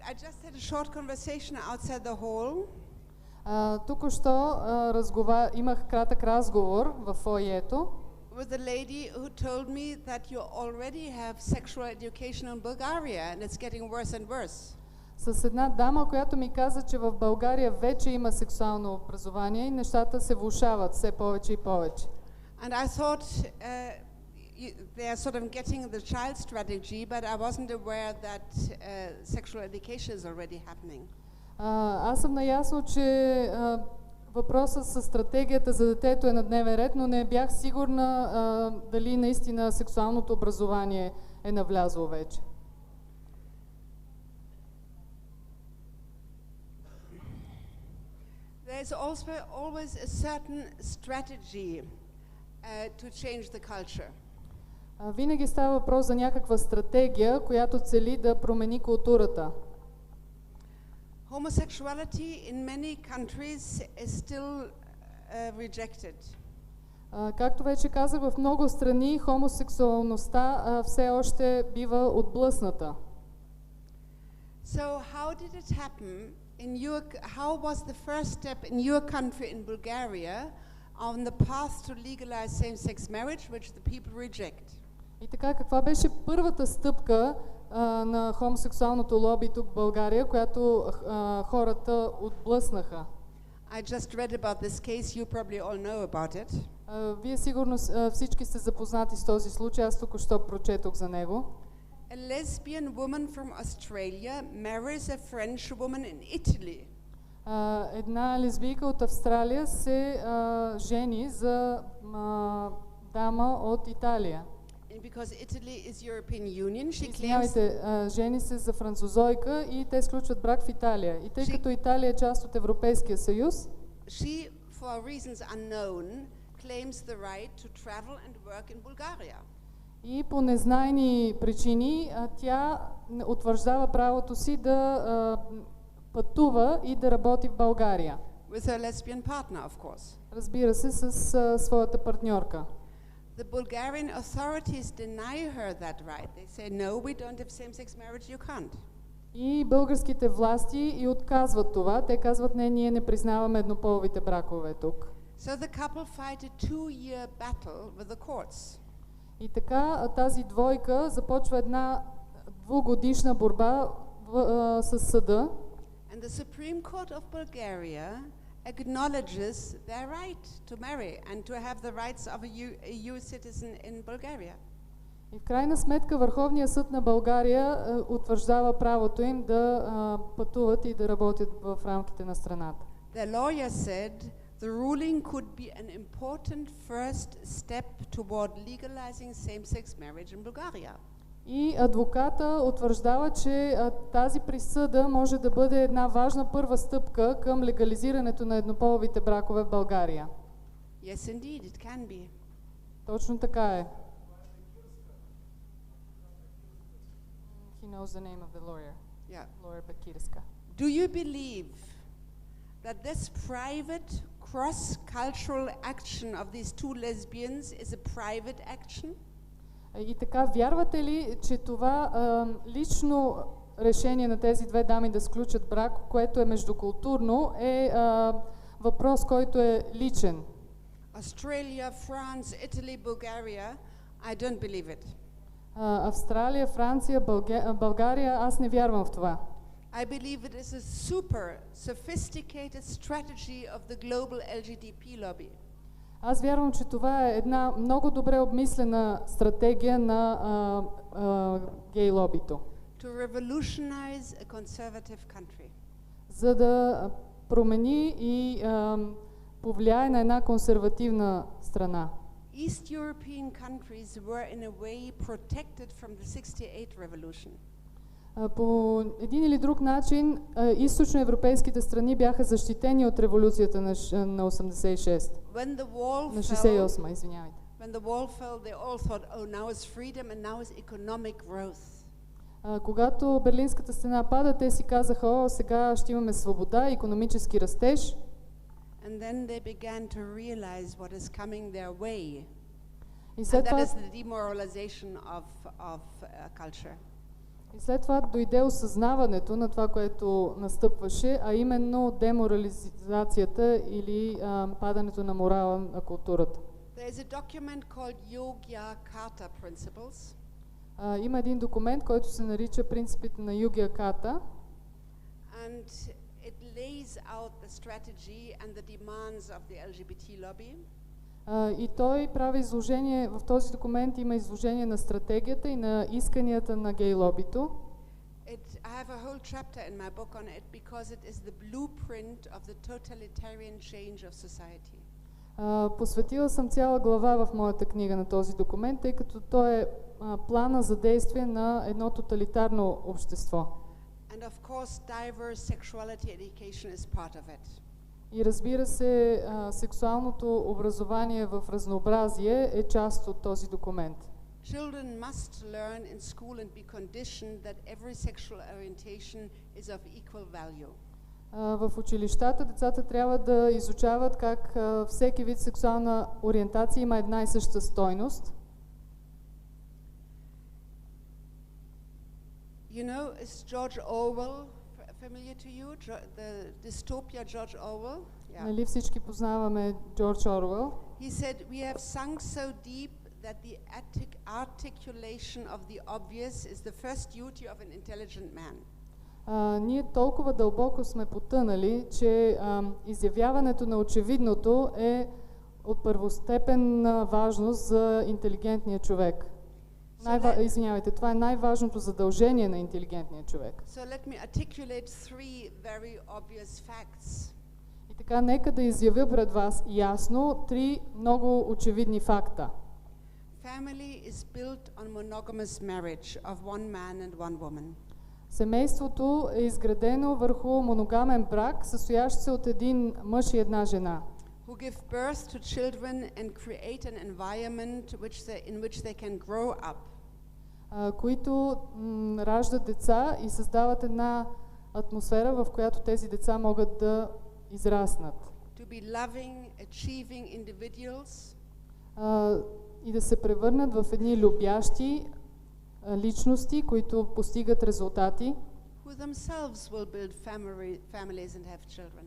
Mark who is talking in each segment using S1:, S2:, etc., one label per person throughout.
S1: I just had a short conversation outside the hall.
S2: Току-що имах кратък разговор в фоайето
S1: With a lady who told me that you already have sexual education in Bulgaria and it's getting worse and worse.
S2: с една дама, която ми каза, че в България вече има сексуално образование и нещата се влошават все повече и повече.
S1: And I thought they are sort of getting the child strategy, but I wasn't aware that sexual education is already happening.
S2: Аз съм наясно, че въпросът с стратегията за детето е на дневен ред, но не бях сигурна дали наистина сексуалното образование е навлязло вече.
S1: There's also always a certain strategy to change the culture.
S2: Винаги става въпрос за някаква стратегия, която цели да промени културата.
S1: Homosexuality in many countries is still rejected.
S2: Както вече казах, в много страни хомосексуалността все още бива отблъсната.
S1: So how did it happen how was the first step in your country in Bulgaria on the path to legalize same-sex marriage, which the people reject?
S2: И така, каква беше първата стъпка на хомосексуалното лоби тук в България, която хората отблъснаха?
S1: I just read about this case, you probably all know about it.
S2: Вие сигурно всички сте запознати с този случай, аз току-що прочетох за него.
S1: A lesbian woman from Australia marries a French woman in Italy.
S2: Една лесбийка от Австралия се жени за дама от Италия.
S1: Because Italy is European Union, she claims.
S2: Извинявайте, жени се за французойка и те сключват брак в Италия. И тъй като Италия е част от Европейския съюз,
S1: she, for reasons unknown, claims the right to travel and work in Bulgaria.
S2: И по незнайни причини тя утвърждава правото си да пътува и да работи в България.
S1: With her lesbian partner, of course.
S2: Разбира се, с своята партньорка.
S1: The Bulgarian authorities deny her that right. They say, no, we don't have same-sex marriage, you can't.
S2: И българските власти и отказват това. Те казват, не, ние не признаваме еднополовите бракове тук.
S1: So the couple fight a 2-year battle with the courts.
S2: И така тази двойка започва една двугодишна борба с съда.
S1: And the Supreme Court of Bulgaria acknowledges their right to marry and to have the rights of a EU citizen in Bulgaria.
S2: И в крайна сметка Върховният съд на България утвърждава правото им да пътуват и да работят в рамките на страната.
S1: The lawyer said the ruling could be an important first step toward legalizing same-sex marriage in Bulgaria.
S2: И адвоката утвърждава, че тази присъда може да бъде една важна първа стъпка към легализирането на еднополовите бракове в България.
S1: Yes, indeed, it can be.
S2: Точно така е. He knows the name of the lawyer.
S1: Yeah.
S2: Lawyer Bakirska.
S1: Do you believe that this private cross-cultural action of these two lesbians is a private action?
S2: И така, вярвате ли, че това лично решение на тези две дами да сключат брак, което е междукултурно, е въпрос, който е личен?
S1: Australia, France, Italy, Bulgaria, I don't believe it.
S2: Австралия, Франция, България, аз не вярвам в това.
S1: I believe it is a super sophisticated strategy of the global LGBT lobby.
S2: Аз вярвам, че това е една много добре обмислена стратегия на гей лобито.
S1: To revolutionize a conservative country.
S2: За да промени и повлияе на една консервативна страна.
S1: East European countries were in a way protected from the 68 revolution.
S2: По един или друг начин източноевропейските страни бяха защитени от революцията на 86. На 68, извинявайте.
S1: When the wall fell, they all thought, oh, now is freedom and now is economic growth.
S2: Когато Берлинската стена пада, те си казаха, о, сега ще имаме свобода, икономически растеж.
S1: And then they began to realize what is coming their way.
S2: И след
S1: and
S2: това,
S1: that is the demoralization of culture.
S2: И след това дойде осъзнаването на това, което настъпваше, а именно деморализацията или падането на морала на културата.
S1: There is a document called Yogyakarta Principles.
S2: Има един документ, който се нарича принципите на Йогякарта.
S1: And it lays out the strategy and the demands of the LGBT lobby.
S2: И той прави изложение, в този документ има изложение на стратегията и на исканията на гей лобито.
S1: I have a whole chapter in my book on it because it is the blueprint of the totalitarian change of society.
S2: Посветила съм цяла глава в моята книга на този документ, тъй като той е плана за действие на едно тоталитарно общество.
S1: And of course, diverse sexuality education is part of it.
S2: И разбира се, сексуалното образование в разнообразие е част от този документ.
S1: Children must learn in school and be conditioned that every sexual orientation is of equal value.
S2: В училищата децата трябва да изучават как всеки вид сексуална ориентация има една и съща стойност.
S1: You know, is George Orwell familiar to you? The dystopia George Orwell? Yeah.
S2: Нали всички познаваме Джордж Орвел?
S1: He said, we have sunk so deep that the articulation of the obvious is the first duty of an intelligent man.
S2: Ние толкова дълбоко сме потънали, че изявяването на очевидното е от първостепенна важност за интелигентния човек. Извинявайте, това е най-важното задължение на интелигентния човек.
S1: So let me articulate three very obvious facts.
S2: И така, нека да изявя пред вас ясно три много очевидни факта.
S1: Family is built on monogamous marriage of one man and one woman.
S2: Семейството е изградено върху моногамен брак, състоящ се от един мъж и една жена.
S1: Who give birth to children and create an environment in which they can grow up.
S2: Които раждат деца и създават една атмосфера, в която тези деца могат да израснат.
S1: To be loving, achieving individuals.
S2: И да се превърнат в едни любящи личности, които постигат резултати.
S1: Who themselves will build families and have children.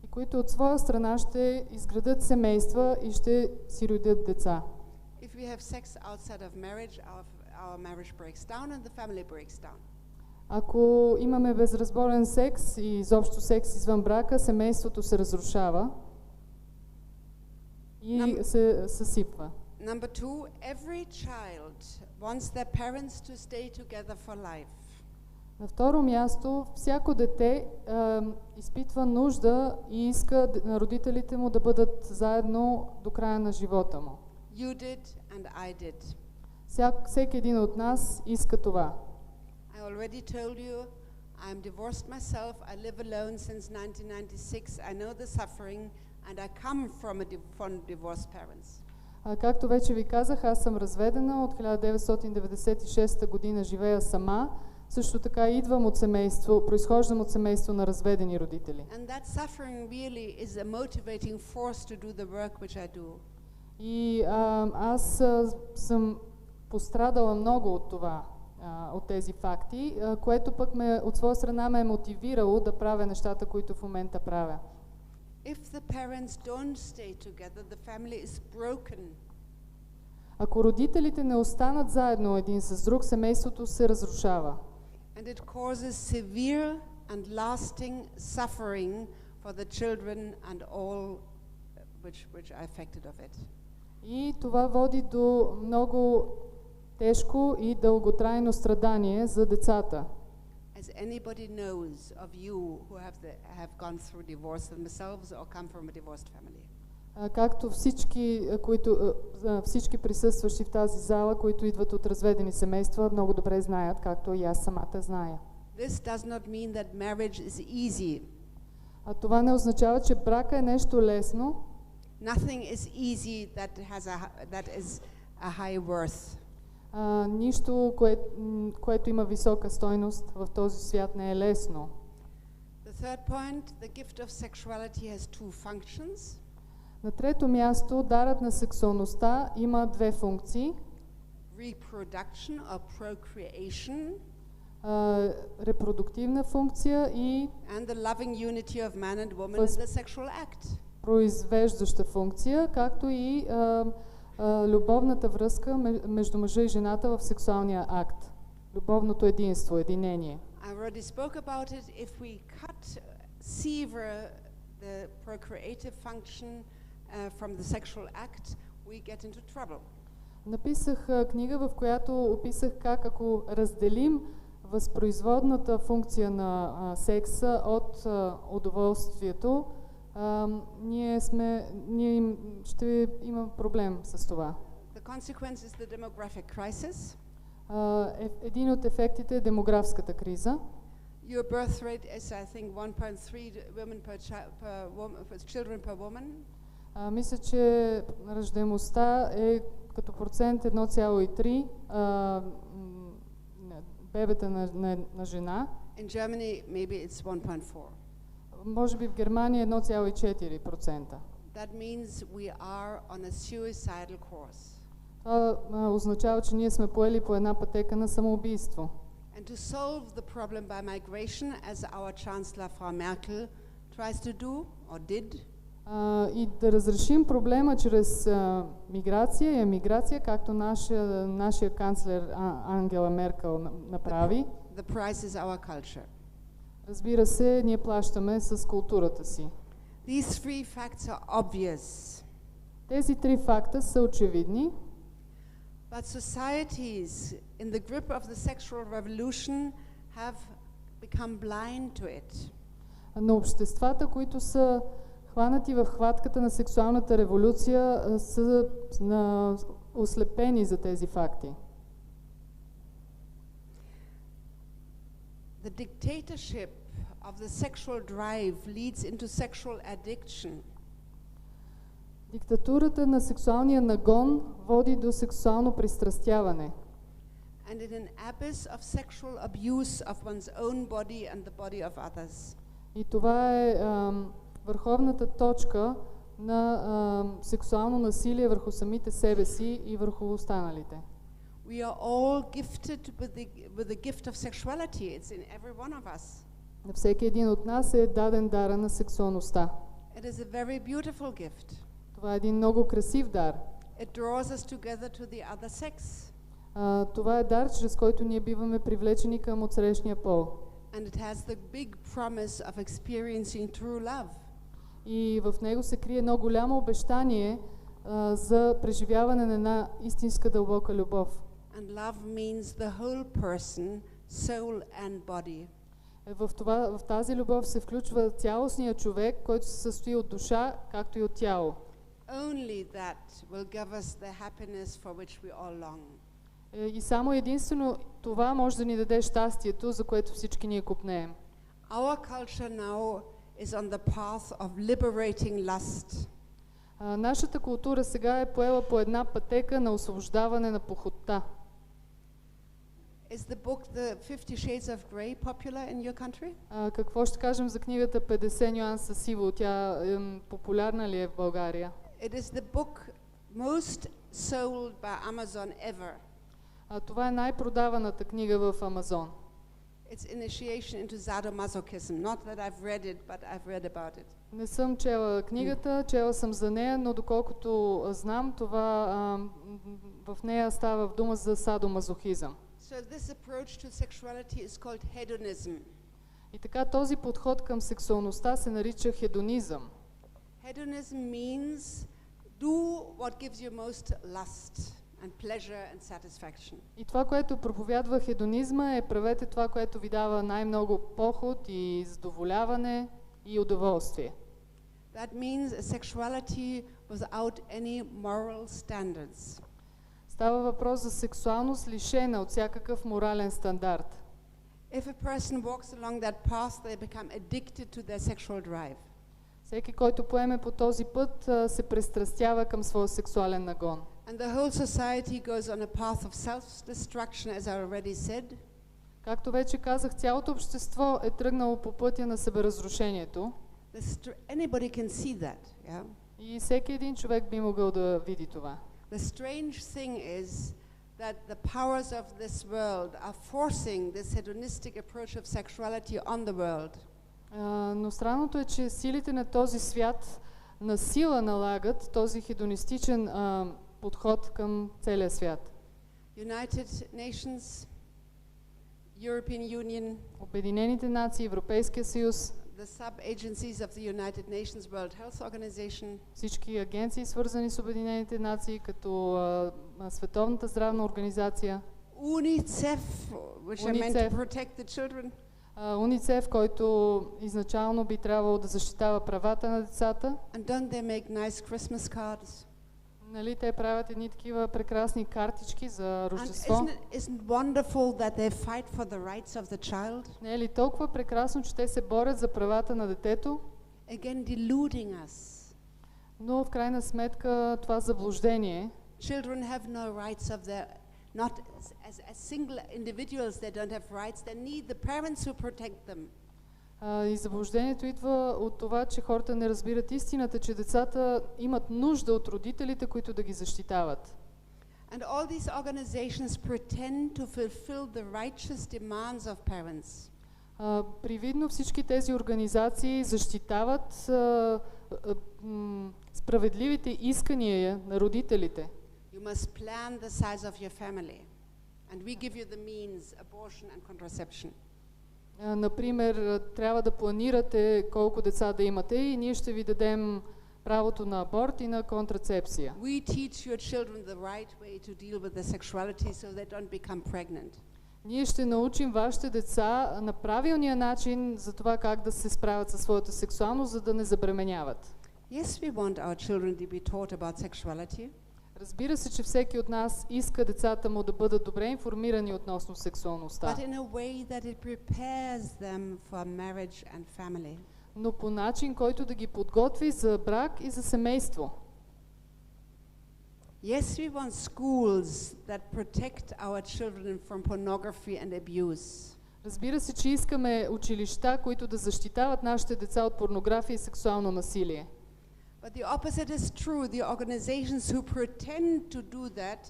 S2: И които от своя страна ще изградят семейства и ще си родят деца.
S1: If we have sex outside of marriage, our marriage breaks down and the family breaks down.
S2: Ако имаме безразборен секс и изобщо секс извън брака, семейството се разрушава и се съсипва.
S1: Number two, every child wants their parents to stay together for life.
S2: На второ място, всяко дете изпитва нужда и иска на родителите му да бъдат заедно до края на живота му.
S1: You did and I did.
S2: Всеки един от нас иска това.
S1: I already told you, I'm divorced myself. I live alone since 1996. I know the suffering and I come from divorced parents.
S2: Както вече ви казах, аз съм разведена от 1996 година, живея сама. Също така идвам от семейство, произхождам от семейство на разведени родители.
S1: And that suffering really is a motivating force to do the work which I do.
S2: И аз съм пострадала много от това, от тези факти, което пък от своя страна ме е мотивирало да правя нещата, които в момента правя.
S1: If the parents don't stay together, the family is broken.
S2: Ако родителите не останат заедно един с друг, семейството се разрушава.
S1: And it causes severe and lasting suffering for the children and all which are affected of it.
S2: И това води до много тежко и дълготрайно страдание за децата.
S1: As anybody knows of you who have gone through divorce themselves or come from a divorced family.
S2: Както всички присъстващи в тази зала, които идват от разведени семейства, много добре знаят, както и аз самата зная.
S1: This does not mean that marriage is easy.
S2: Това не означава, че брака е нещо лесно.
S1: Nothing is easy that is a high worth.
S2: Нищо, което има висока стойност в този свят, не е лесно.
S1: The third point, the gift of sexuality has two functions.
S2: На трето място, дарът на сексуалността има две функции.
S1: Reproduction or procreation.
S2: репродуктивна функция и
S1: and the loving unity of man and woman in the sexual act.
S2: Произвеждаща функция, както и любовната връзка между мъжа и жената в сексуалния акт. Любовното единство, единение.
S1: I already spoke about it. If we sever the procreative function from the sexual act, we get into trouble.
S2: Написах книга, в която описах как ако разделим възпроизводната функция на секса от удоволствието, ние ще има проблем с това.
S1: The consequence is the demographic crisis.
S2: Един от ефектите е демографската криза.
S1: Your birth rate is, I think, 1.3 women children per woman.
S2: Мисля, че раждаемостта е като процент 1,3 бебета на жена.
S1: In Germany, maybe it's 1.4.
S2: Може би в Германия 1,4%.
S1: That means we are on a suicidal course.
S2: Това означава, че ние сме поели по една пътека на самоубийство.
S1: And to solve the problem by migration, as our Chancellor Frau Merkel tries to do or did.
S2: И да разрешим проблема чрез миграция и емиграция, както нашия канцлер Ангела Меркел направи.
S1: The price is our culture.
S2: Разбира се, ние плащаме с културата си.
S1: These three facts are obvious.
S2: Тези три факта са очевидни.
S1: But societies in the grip of the sexual revolution have become blind to it.
S2: Но обществата, които са хванати в хватката на сексуалната революция, са ослепени за тези факти.
S1: The dictatorship of the sexual drive leads into sexual addiction.
S2: Диктатурата на сексуалния нагон води до сексуално пристрастяване.
S1: And in an abyss of sexual abuse of one's own body and the body of others.
S2: И това е върховната точка на сексуално насилие върху самите себе си и върху останалите.
S1: We are all gifted with the gift of sexuality. It's in every one of us.
S2: На всеки един от нас е даден дара на сексуалността.
S1: It is a very beautiful gift.
S2: Това е един много красив дар.
S1: It draws us together to the other sex.
S2: Това е дар, чрез който ние биваме привлечени към отсрещния пол.
S1: And it has the big promise of experiencing true love.
S2: И в него се крие едно голямо обещание за преживяване на една истинска дълбока любов.
S1: And love means the whole person, soul and body.
S2: В тази любов се включва цялостният човек, който се състои от душа, както и от тяло.
S1: Only that will give us the happiness for which we all long.
S2: И само единствено това може да ни даде щастието, за което всички ние копнеем.
S1: Our culture now is on the path of liberating lust.
S2: Нашата култура сега е поела по една пътека на освобождаване на похотта.
S1: Is the book The 50 Shades of Grey popular in your country?
S2: Какво ще кажем за книгата 50 нюанса сиво? Тя популярна ли е в България?
S1: It is the book most sold by Amazon ever.
S2: Това е най-продаваната книга в Амазон.
S1: It's initiation into sadomasochism. Not that I've read it, but I've read about it.
S2: Не съм чела книгата, чела съм за нея, но доколкото знам, в нея става дума за садомазохизъм.
S1: So this approach to sexuality is called hedonism.
S2: И така този подход към сексуалността се нарича хедонизъм.
S1: Hedonism means do what gives you most lust and pleasure and satisfaction.
S2: И това, което проповядва хедонизма, е правете това, което ви дава най-много похот и задоволяване и удоволствие.
S1: That means a sexuality without any moral standards.
S2: Става въпрос за сексуалност лишена от всякакъв морален стандарт.
S1: If a person walks along that path, they become addicted to their sexual drive.
S2: Всеки, който поеме по този път, се пристрастява към своя сексуален нагон.
S1: And the whole society goes on a path of self-destruction, as I already said.
S2: Както вече казах, цялото общество е тръгнало по пътя на себеразрушението.
S1: Anybody can see that, yeah?
S2: И всеки един човек би могъл да види това.
S1: The strange thing is that the powers of this world are forcing this hedonistic approach of sexuality on the world.
S2: Но странното е, че силите на този свят на сила налагат този хедонистичен подход към целия свят.
S1: United Nations, European Union,
S2: Обединените нации, Европейския съюз,
S1: the sub-agencies of the United Nations World Health Organization,
S2: всички агенции, свързани с Обединените нации, като Световната здравна организация,
S1: UNICEF, which are meant to protect the children,
S2: УНИЦЕФ, който изначално би трябвало да защитава правата на децата.
S1: and don't they make nice Christmas cards?
S2: Нали, те правят едни такива прекрасни картички за Рождество.
S1: And isn't wonderful that they fight for the rights of the child?
S2: Не е ли толкова прекрасно, че те се борят за правата на детето?
S1: Again, deluding us.
S2: Но в крайна сметка това заблуждение.
S1: Children have no rights of their, not as single individuals, they don't have rights. They need the parents who protect them.
S2: И заблуждението идва от това, че хората не разбират истината, че децата имат нужда от родителите, които да ги защитават.
S1: And all these organizations pretend to fulfill the righteous demands of parents.
S2: Привидно всички тези организации защитават справедливите искания на родителите.
S1: You must plan the size of your family, and we give you the means, abortion and contraception.
S2: Например, трябва да планирате колко деца да имате и ние ще ви дадем правото на аборт и на контрацепция.
S1: We teach your children the right way to deal with their sexuality so they don't become pregnant.
S2: Ние ще научим вашите деца на правилния начин за това как да се справят със своята сексуалност, за да не забременяват.
S1: Yes, we want our children to be taught about sexuality.
S2: Разбира се, че всеки от нас иска децата му да бъдат добре информирани относно сексуалността.
S1: But in a way that it prepares them for marriage and family.
S2: Но по начин, който да ги подготви за брак и за семейство.
S1: Yes, we want schools that protect our children from pornography and abuse.
S2: Разбира се, че искаме училища, които да защитават нашите деца от порнография и сексуално насилие.
S1: But the opposite is true. The organizations who pretend to do that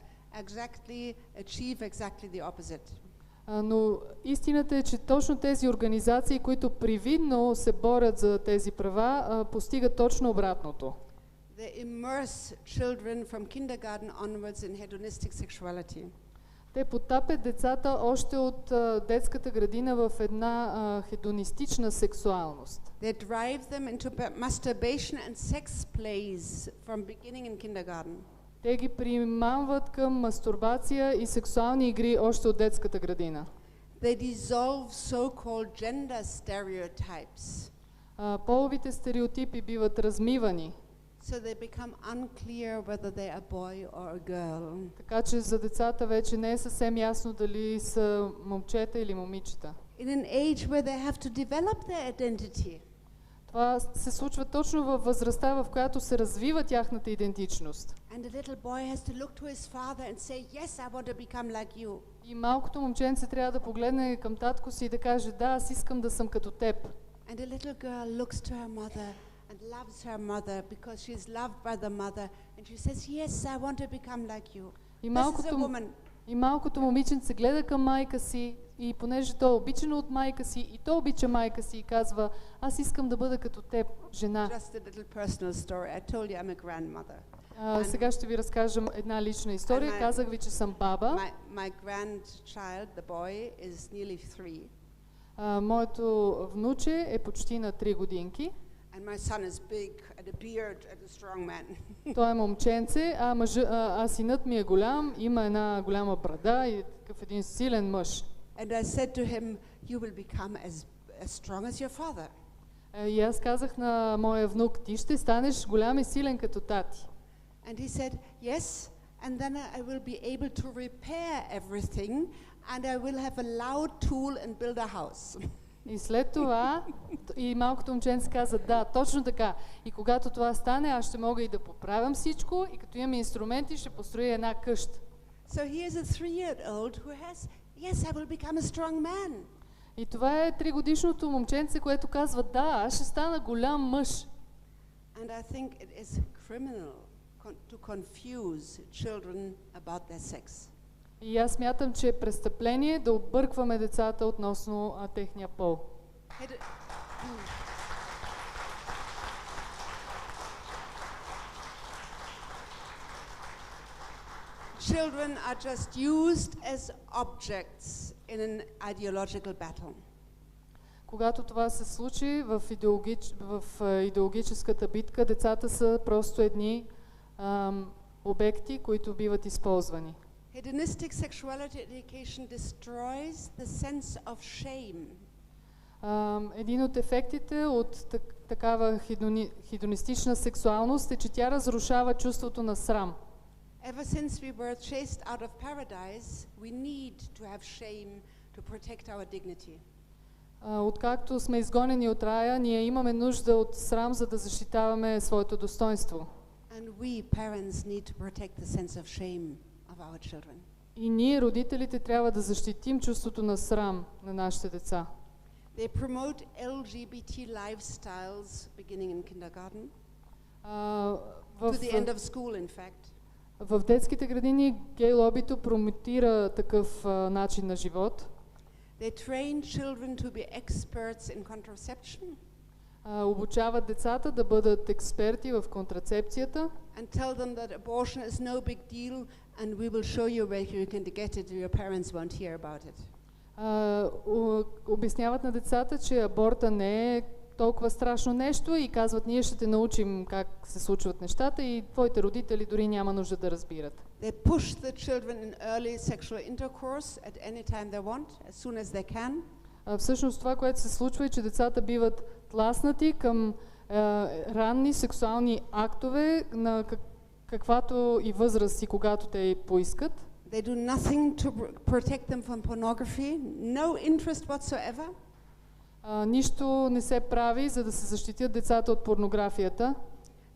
S1: achieve exactly the opposite.
S2: Но истината е, че точно тези организации, които привидно се борят за тези права, постигат точно обратното.
S1: They immerse children from kindergarten onwards in hedonistic sexuality.
S2: Те потапят децата още от детската градина в една хедонистична сексуалност.
S1: They drive them into masturbation and sex plays from beginning in kindergarten.
S2: Те ги примамват към мастурбация и сексуални игри още от детската градина.
S1: They dissolve so-called gender stereotypes.
S2: Половите стереотипи биват размивани.
S1: So they become unclear whether they are a boy or a girl.
S2: Така че за децата вече не е съвсем ясно дали са момчета или момичета.
S1: In an age where they have to develop their identity.
S2: Това се случва точно във възрастта, в която се развива тяхната идентичност.
S1: And the little boy has to look to his father and say, "Yes, I want to become like you."
S2: И малкото момченце трябва да погледне към татко си и да каже: "Да, аз искам да съм като теб."
S1: And the little girl looks to her mother and loves her mother because she is loved by the mother, and she says, "Yes, I want to become like you."
S2: И малкото момиченце гледа към майка си и понеже то е обичано от майка си и то обича майка си и казва: "Аз искам да бъда като теб, жена."
S1: Just a little personal story. I told you I'm a grandmother.
S2: Сега ще ви разкажем една лична история. Казах ви, че съм баба.
S1: My grandchild, the boy, is nearly 3.
S2: Моето внуче е почти на 3 годинки.
S1: And my son is big and a beard and a strong man.
S2: Той е момченце, а синът ми е голям, има една голяма брада и такъв един силен мъж.
S1: And I said to him, "You will become as strong as your father."
S2: И аз казах на моя внук: "Ти ще станеш голям и силен като тати."
S1: And he said, "Yes, and then I will be able to repair everything and I will have a loud tool and build a house."
S2: И след това и малкото момченце каза: "Да, точно така. И когато това стане, аз ще мога и да поправям всичко и като имам инструменти ще построя една къща."
S1: So he is a 3-year-old who has, "Yes, I will become a strong man."
S2: И това е 3-годишното момченце, което казва: "Да, аз ще стана голям мъж."
S1: And I think it is criminal to confuse children about their sex.
S2: И аз смятам, че е престъпление да объркваме децата относно техния пол.
S1: Children are just used as objects in an ideological battle.
S2: Когато това се случи в идеологическата битка, децата са просто едни обекти, които биват използвани.
S1: Hedonistic sexuality education destroys the sense of shame.
S2: Един от ефектите от такава хедонистична сексуалност е, че тя разрушава чувството на срам.
S1: Ever since we were chased out of paradise, we need to have shame to protect our dignity.
S2: Откакто сме изгонени от рая, ние имаме нужда от срам, за да защитаваме своето достоинство.
S1: And we parents need to protect the sense of shame of our children.
S2: И ние, родителите, трябва да защитим чувството на срам на нашите деца.
S1: They promote LGBT lifestyles beginning in kindergarten to the end of school, in fact.
S2: В детските градини гей лобито промотира такъв начин на живот.
S1: They train children to be experts in contraception.
S2: Обучават децата да бъдат експерти в контрацепцията.
S1: And tell them that abortion is no big deal and we will show you where you can get it. Your parents won't hear about it.
S2: Обясняват на децата, че аборта не е толкова страшно нещо и казват, ние ще те научим как се случват нещата и твоите родители дори няма нужда да разбират.
S1: They push the children in early sexual intercourse at any time they want, as soon as they can.
S2: Всъщност това, което се случва е, че децата биват тласнати към ранни сексуални актове на каквато и възраст и когато те поискат.
S1: They do nothing to protect them from pornography, no interest whatsoever.
S2: Нищо не се прави, за да се защитят децата от порнографията.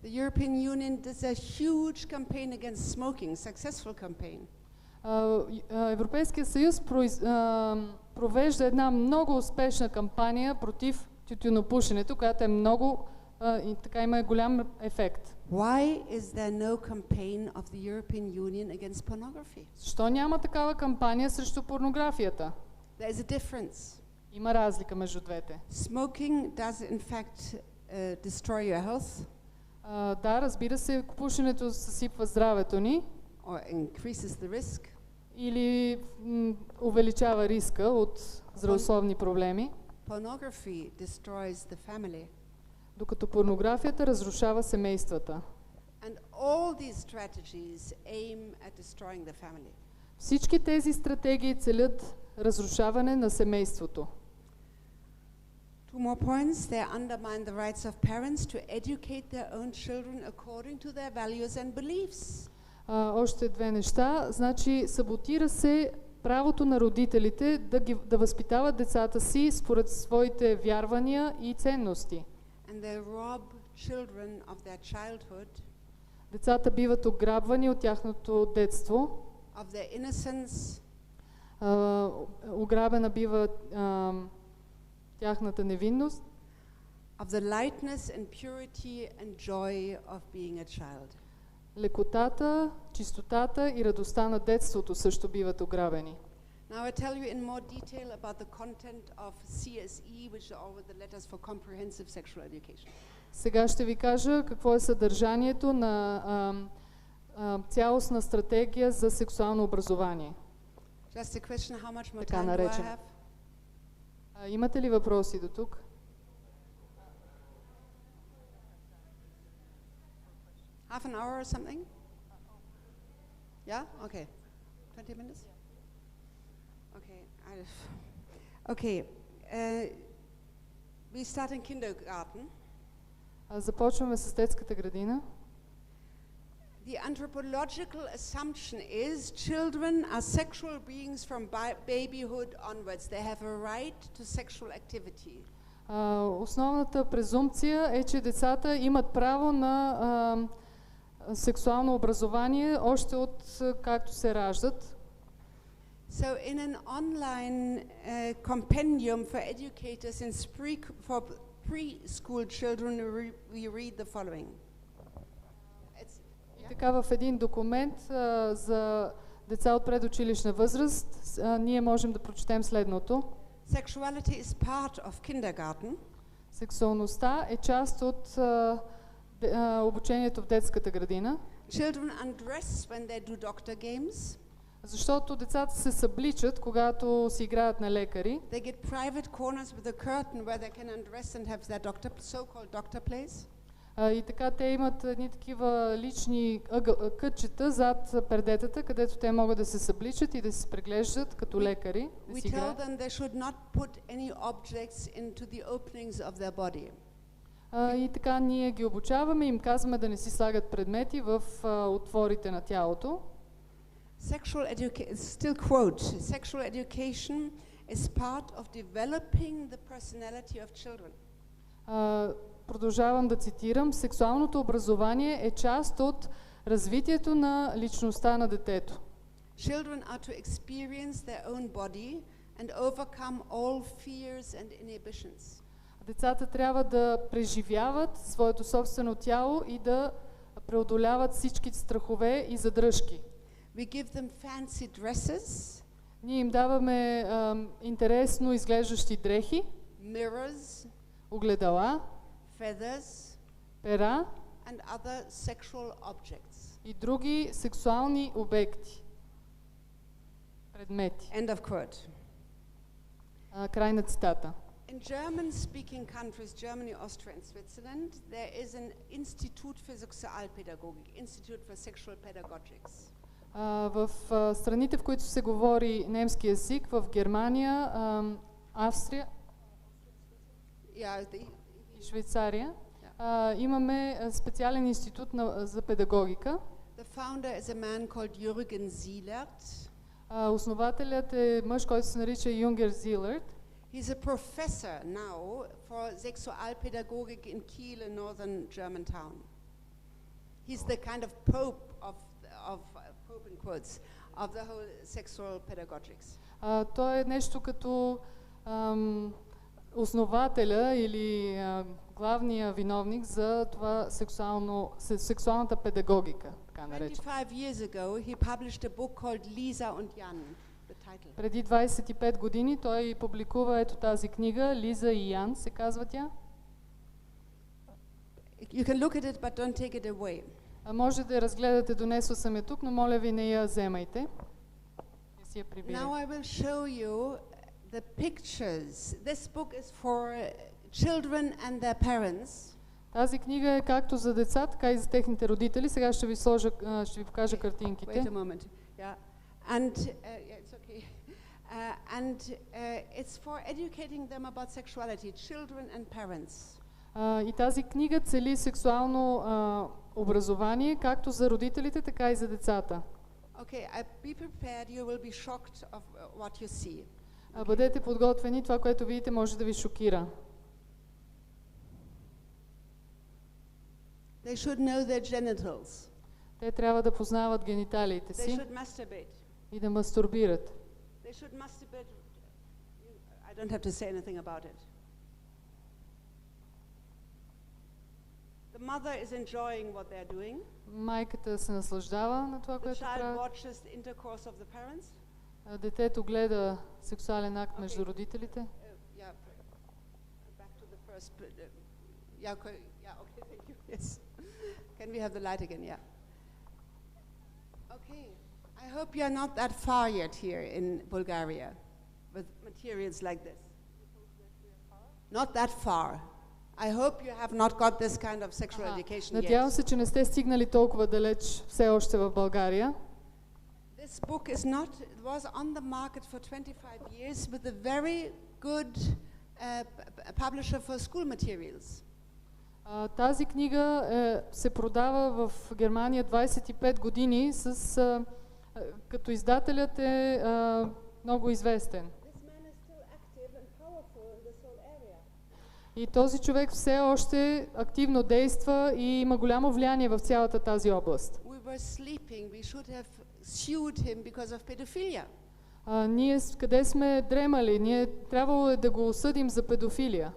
S1: The European Union does a huge campaign against smoking, successful campaign.
S2: Европейския съюз провежда една много успешна кампания против тютюнопушенето, която е много и така има голям ефект.
S1: Why is there no campaign of the European Union against pornography?
S2: Защо няма такава кампания срещу порнографията?
S1: There is a difference.
S2: Има разлика между двете.
S1: Smoking does in fact destroy your health.
S2: Да, разбира се, пушенето съсипва здравето ни.
S1: Or increases the risk.
S2: Или увеличава риска от здравословни проблеми.
S1: Pornography destroys the family.
S2: Докато порнографията разрушава семействата.
S1: And all these strategies aim at destroying the family.
S2: Всички тези стратегии целят разрушаване на семейството.
S1: Two more points. They undermine the rights of parents to educate their own children according to their values and beliefs.
S2: Още две неща. Значи саботира се правото на родителите да възпитават децата си според своите вярвания и ценности.
S1: And they rob children of their childhood.
S2: Децата биват ограбвани от тяхното детство.
S1: Of their innocence.
S2: Ограбена бива тяхната невинност.
S1: Of the lightness and purity and joy of being a child.
S2: Лекотата, чистотата и радостта на детството също биват ограбени.
S1: Now I tell you in more detail about the content of CSE, which are all the letters for comprehensive sexual education.
S2: Сега ще ви кажа какво е съдържанието на цялостна стратегия за сексуално образование.
S1: Just a question, how much more time do I have?
S2: Имате ли въпроси до тук?
S1: Half an hour or something? Yeah? Okay. 20 minutes? Okay. We start in kindergarten.
S2: Започваме с детската градина.
S1: The anthropological assumption is children are sexual beings from babyhood onwards. They have a right to sexual activity.
S2: Основната презумпция е, че децата имат право на сексуално образование още от както се раждат.
S1: So in an online compendium for educators for preschool children, we read the following.
S2: Така в един документ за деца от предучилищна възраст, ние можем да прочетем следното.
S1: Sexuality is part of kindergarten.
S2: Сексуалността е част от обучението в детската градина.
S1: Children undress when they do doctor games.
S2: Защото децата се събличат, когато си играят на лекари.
S1: They get private corners with a curtain where they can undress and have their so-called doctor plays.
S2: И така те имат едни такива лични кътчета зад пердетата, където те могат да се събличат и да се преглеждат като лекари.
S1: We tell them they should not put any objects into the openings of their body.
S2: И така ние ги обучаваме, им казваме да не си слагат предмети в отворите на тялото.
S1: Still quote, sexual education is part of developing the personality of children.
S2: Продължавам да цитирам. Сексуалното образование е част от развитието на личността на детето.
S1: Children are to experience their own body and overcome all fears and inhibitions.
S2: Децата трябва да преживяват своето собствено тяло и да преодоляват всички страхове и задръжки.
S1: We give them fancy dresses.
S2: Ние им даваме интересно изглеждащи дрехи,
S1: mirrors,
S2: огледала,
S1: feathers,
S2: пера
S1: and other sexual objects.
S2: И други сексуални обекти, предмети.
S1: End of quote.
S2: Край на цитата.
S1: In German-speaking countries, Germany, Austria, and Switzerland, there is an Institute for Sexualpädagogik, Institute for Sexual Pedagogics.
S2: В страните, в които се говори немски език, в Германия, Австрия и Швейцария, имаме специален институт за педагогика.
S1: The founder is a man called Jürgen Zielert.
S2: Основателят е мъж, който се нарича Юнгер Зилерт.
S1: He's a professor now for Sexualpädagogik in Kiel, in northern Germantown. He's the kind of pope of pope in quotes of the whole sexual pedagogics.
S2: Той е нещо като основателя или главния виновник за това сексуалната педагогика, така наречена.
S1: 25 years ago he published a book called Lisa und Jan.
S2: Преди 25 години той публикува ето тази книга, Лиза и Ян се казва тя.
S1: You can look at it, but don't take it away.
S2: Може да я разгледате, донесла съм я тук, но моля ви не я вземайте. Не си я прибирайте.
S1: Now I will show you the pictures. This book is for children and their parents.
S2: Тази книга е както за деца, така и за техните родители. Сега ще ви покажа картинките.
S1: Wait a moment. Yeah. And it's okay. It's for educating them about sexuality, children and parents.
S2: И тази книга цели сексуално образование, както за родителите, така и за децата.
S1: Okay, be prepared. You will be shocked of what you see.
S2: Бъдете подготвени, това, което видите, може да ви шокира.
S1: They should know their genitals.
S2: Те трябва да познават гениталиите си.
S1: They should masturbate.
S2: И да мастурбират.
S1: They should masturbate. I don't have to say anything about it. The mother is enjoying what they're doing.
S2: Майката се наслаждава на това, което прави.
S1: The child watches the intercourse of the parents.
S2: Детето гледа сексуален акт между родителите.
S1: Yeah. Back to the first. Yeah. Okay. Thank you. Yes. Can we have the light again? Yeah. Okay. I hope you are not that far yet here in Bulgaria with materials like this. Not that far. I hope you have not got this kind of sexual education yet.
S2: Надявам се, че не сте стигнали толкова далеч все още в България.
S1: This book was on the market for 25 years with a very good publisher for school materials.
S2: Тази книга се продава в Германия 25 години като издателят е много известен. И този човек все още активно действа и има голямо влияние в цялата тази област. Ние къде сме дремали? Ние трябвало е да го осъдим за педофилия.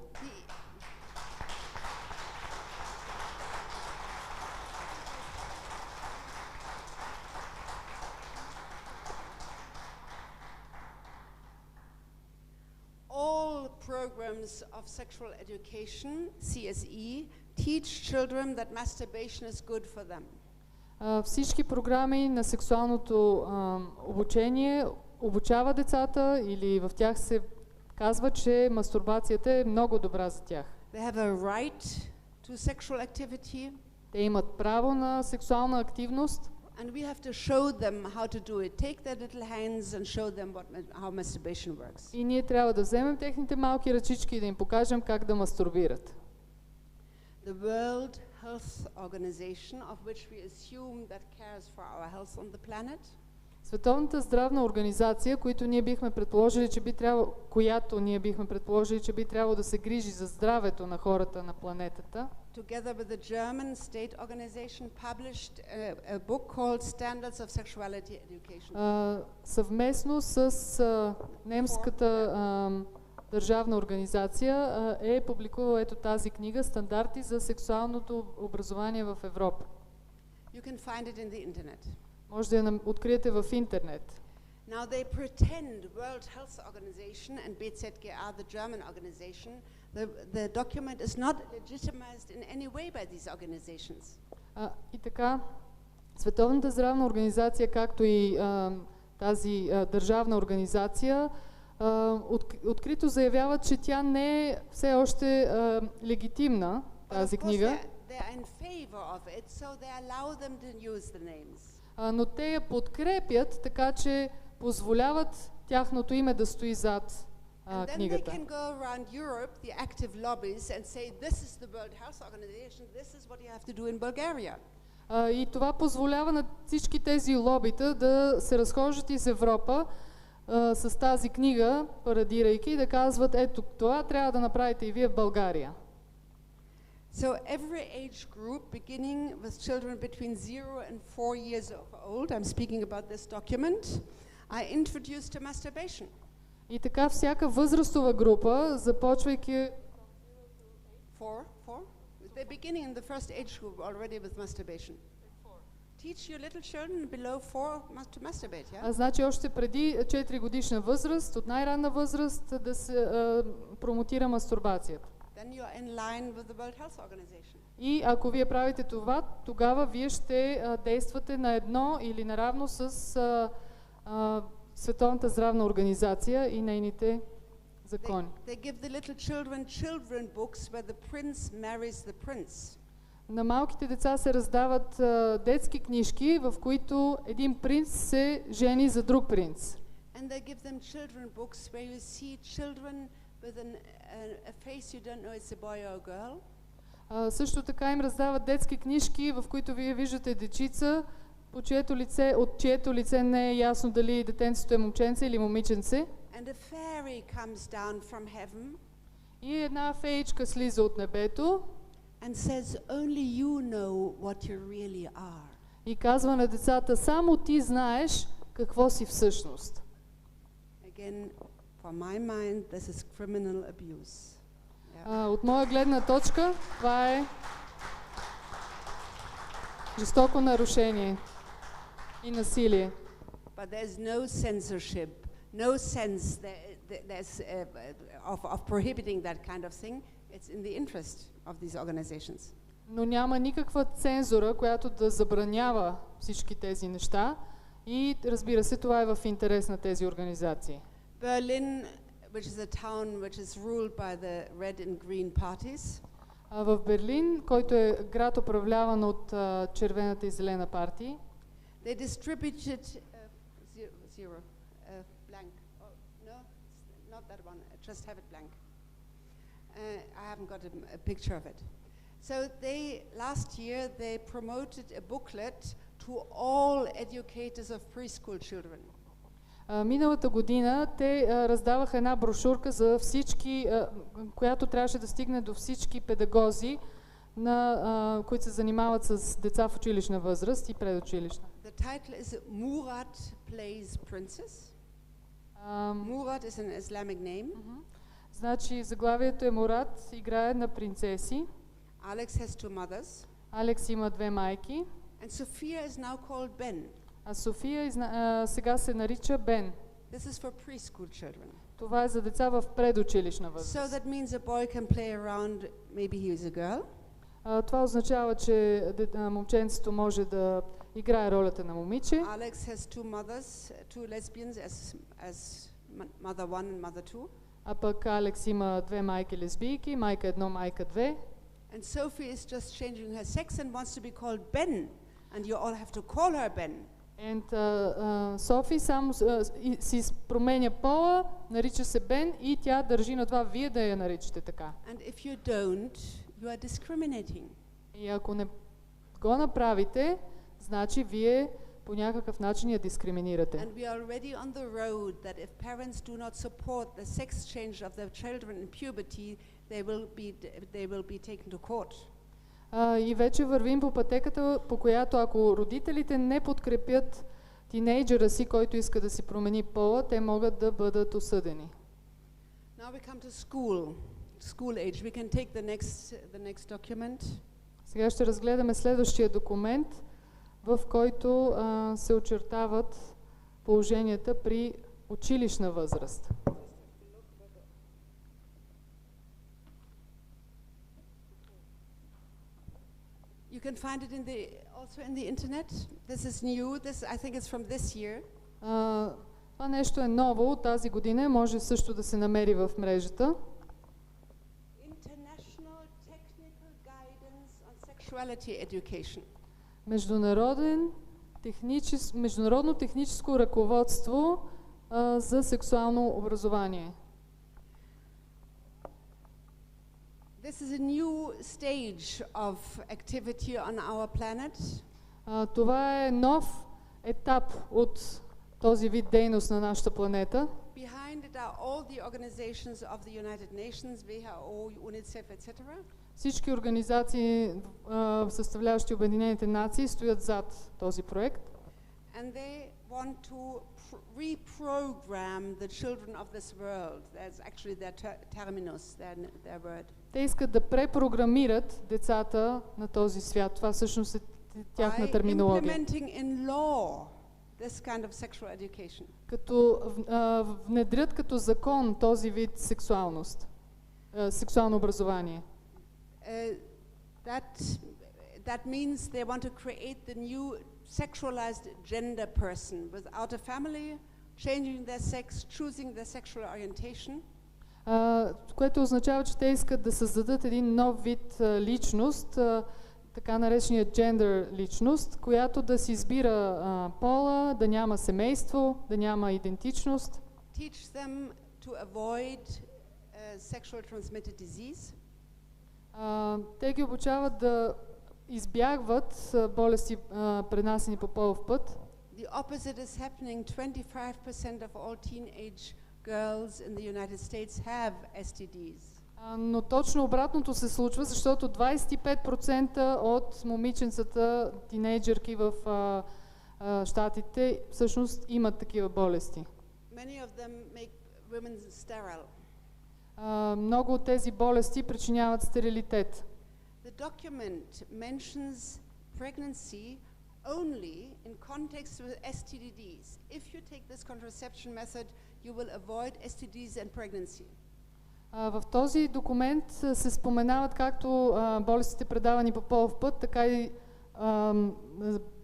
S1: Sexual Education, CSE, teach children that masturbation is good for them.
S2: Всички програми на сексуалното обучение обучава децата или в тях се казва, че мастурбацията е много добра за тях.
S1: They have a right to sexual activity.
S2: Те имат право на сексуална активност.
S1: And we have to show them how to do it. Take their little hands and show them how masturbation works.
S2: И ние трябва да вземем техните малки ръчички и да им покажем как да мастурбират.
S1: The World Health Organization, of which we assume that cares for our health on the planet,
S2: Световната здравна организация, която ние бихме предположили, че би трябвало да се грижи за здравето на хората на планетата,
S1: together with the German state organization, published a book called Standards of Sexuality Education.
S2: Съвместно с немската държавна организация е публикувала ето тази книга "Стандарти за сексуалното образование в Европа".
S1: You can find it in the internet.
S2: Може да я откриете в интернет.
S1: Now they pretend World Health Organization and BZGA, the German organization, the document is not legitimized in any way by these organizations.
S2: И така, Световната здравна организация, както и тази държавна организация, открито заявяват, че тя не е все още легитимна, тази книга. Но те я подкрепят, така че позволяват тяхното име да стои зад книгата. И това позволява на всички тези лобита да се разхождат из Европа с тази книга, парадирайки, да казват, ето това трябва да направите и вие в България.
S1: So every age group, beginning with children between 0 and 4 years old, I'm speaking about this document, I introduced to masturbation.
S2: И така всяка възрастова група, започвайки
S1: 4, they're beginning in the first age group already with masturbation. Teach your little children below 4 to masturbate, yeah?
S2: Значи още преди 4 годишна възраст, от най-ранна възраст да се промотира мастурбацията.
S1: Then you're in line with the World Health Organization.
S2: И ако вие правите това, тогава вие ще действате на едно или наравно с Световната здравна организация и нейните закони.
S1: They give the little children books where the prince marries the prince.
S2: На малките деца се раздават детски книжки, в които един принц се жени за друг принц.
S1: And they give them children books where you see children with a face you don't know it's a boy or a girl.
S2: Също така им раздават детски книжки, в които вие виждате дечица, от чието лице не е ясно дали детенцето е момченце или момиченце.
S1: And a fairy comes down from heaven.
S2: И една феичка слиза от небето.
S1: And says only you know what you really are.
S2: И казва на децата, само ти знаеш какво си всъщност.
S1: Again, for my mind, this is criminal abuse.
S2: От моя гледна точка, това е жестоко нарушение и насилие.
S1: But there's no censorship, no sense of prohibiting that kind of thing. It's in the interest of these organizations.
S2: Но няма никаква цензура, която да забранява всички тези неща и разбира се, това е в интерес на тези организации.
S1: Berlin, which is a town which is ruled by the red and green parties.
S2: В Берлин, който е град управляван от червената и зелена партии.
S1: They distributed blank. Oh, no, not that one. Just have it blank. I haven't got a picture of it. So last year they promoted a booklet to all educators of preschool children.
S2: Миналата година те раздаваха една брошурка за всички, която трябваше да стигне до всички педагози, които се занимават с деца в училищна възраст и предучилищна.
S1: The title is Murat Plays Princess. Murat is an Islamic name.
S2: Значи заглавието е Мурат играе на принцеси.
S1: Alex has two mothers.
S2: Алекс има две майки.
S1: And Sophia is now called Ben.
S2: А София сега се нарича Бен.
S1: This is for preschool children.
S2: Това е за деца в предучилищна възраст.
S1: So that means a boy can play around, maybe he is a girl.
S2: Това означава, че момченцето може да играе ролята на момиче.
S1: Alex has two mothers, two lesbians as mother one and mother two.
S2: А пък Алекс има две майки лесбийки, майка 1, майка 2.
S1: And Sophie is just changing her sex and wants to be called Ben, and you all have to call her Ben.
S2: And Софи само си променя пола, нарича се Бен и тя държи на това вие да я наричате така.
S1: And if you don't, you are discriminating.
S2: И ако не го направите, значи вие по някакъв начин я дискриминирате.
S1: And we are already on the road that if parents do not support the sex change of their children in puberty, they will be taken to court.
S2: И вече вървим по пътеката, по която ако родителите не подкрепят тинейджера си, който иска да си промени пола, те могат да бъдат осъдени.
S1: Now we come to school age. We can take the next document.
S2: Сега ще разгледаме следващия документ, в който се очертават положенията при училищна възраст.
S1: You can find it also in the internet. This is new. I think it's from this year.
S2: Това нещо е ново от тази година, може също да се намери в мрежата.
S1: International Technical Guidance on Sexuality Education. Международно техническо ръководство за сексуално образование. This is a new stage of activity on our planet.
S2: Това е нов етап от този вид дейност на нашата планета.
S1: Behind it are all the organizations of the United Nations, WHO, UNICEF, etc.
S2: Всички организации, съставляващи Обединените нации, стоят зад този проект.
S1: And they want to reprogram the children of this world. That's actually their terminus, their word.
S2: Те искат да препрограмират децата на този свят. Това всъщност е тяхна терминология.
S1: Implementing in law this kind of sexual education.
S2: Като внедрят като закон този вид сексуалност, сексуално образование.
S1: That means they want to create the new sexualized gender person without a family, changing their sex, choosing their sexual orientation.
S2: Което означава, че те искат да създадат един нов вид личност, така наречения gender личност, която да си избира пола, да няма семейство, да няма идентичност.
S1: Teach them to avoid sexual transmitted disease.
S2: Те ги обучават да избягват болести, пренасени по полов път.
S1: The opposite is happening. 25% of all teenage girls in the United States have STDs.
S2: Но точно обратното се случва, защото 25% от момиченцата, тинейджърки в щатите, всъщност имат такива болести.
S1: Many of them make women sterile.
S2: Много от тези болести причиняват стерилитет.
S1: The document mentions pregnancy only in context with STDs. If you take this contraception method, you will avoid STDs and pregnancy.
S2: В този документ се споменават както болестите, предавани по полов път, така и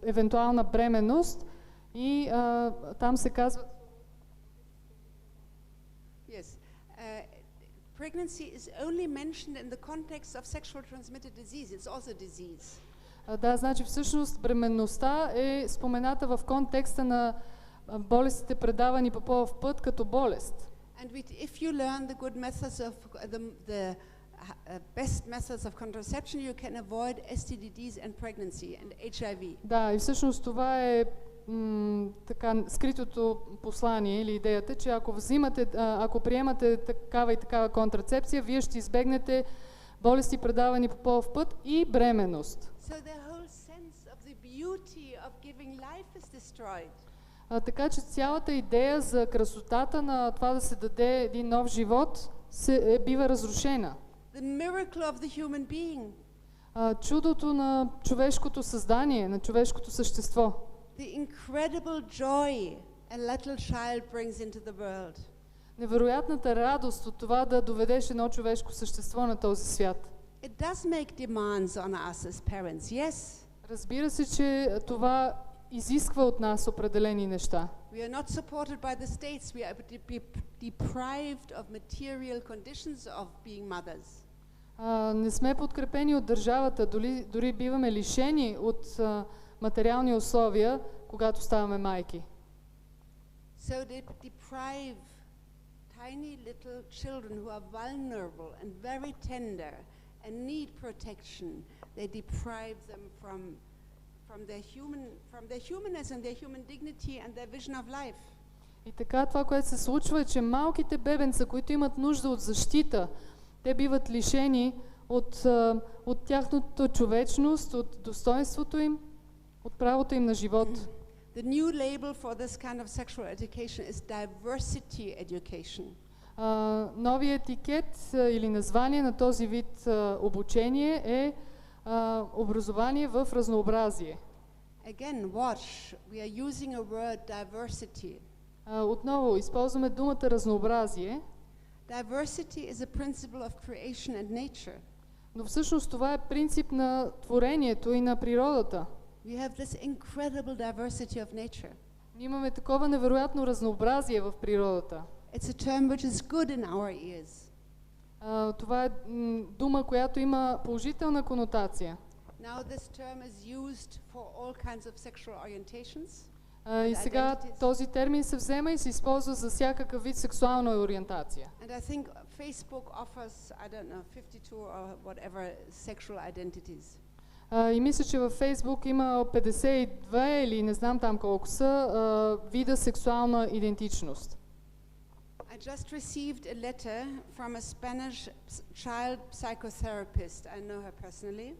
S2: евентуална бременност, и там се казва.
S1: Yes. Pregnancy is only mentioned in the context of sexual transmitted disease. It's also disease.
S2: Да, значи всъщност бременността е спомената в контекста на болестите, предавани по полов път, като болест.
S1: And if you learn the good methods of the best methods of contraception, you can avoid STDs and pregnancy and HIV.
S2: Да, и всъщност това е така скритото послание или идеята, че ако приемате такава и такава контрацепция, вие ще избегнете болести, предавани по полов път, и бременност.
S1: So the whole sense of the beauty of giving life is destroyed.
S2: Така че цялата идея за красотата на това да се даде един нов живот бива разрушена.
S1: The miracle of the human being.
S2: Чудото на човешкото създание, на човешкото същество.
S1: The incredible joy a little child brings into the world.
S2: невероятната радост от това да доведеш едно човешко същество на този свят.
S1: It does make demands on us as parents, yes.
S2: Разбира се, че това изисква от нас определени неща.
S1: We are not supported by the states. We are deprived of material conditions of being mothers.
S2: Не сме подкрепени от държавата, дори биваме лишени от материални условия, когато ставаме майки.
S1: So they deprive tiny little children who are vulnerable and very tender and need protection. They deprive them from their humanness and their human dignity and their vision of life.
S2: И така това, което се случва, е, че малките бебенца, които имат нужда от защита, те биват лишени от тяхната човечност, от достоинството им, от правото им на живот.
S1: The new label for this kind of sexual education is diversity education.
S2: Новият етикет или название на този вид обучение е образование в разнообразие.
S1: Again, watch. We are using a word diversity.
S2: Отново използваме думата разнообразие.
S1: Diversity is a principle of creation and nature.
S2: Но всъщност това е принцип на творението и на природата.
S1: We have this incredible diversity of nature.
S2: Ние имаме такова невероятно разнообразие в природата.
S1: It's a term which is good in our ears.
S2: Това е дума, която има положителна конотация.
S1: Now this term is used for all kinds of sexual orientations.
S2: И сега този термин се взема и се използва за всякакъв вид сексуална ориентация.
S1: And I think Facebook offers, I don't know, 52 or whatever sexual identities.
S2: И мисля, че във Фейсбук има 52 или не знам там колко са вида сексуална идентичност.
S1: I just received a letter from a Spanish child psychotherapist. I know her personally.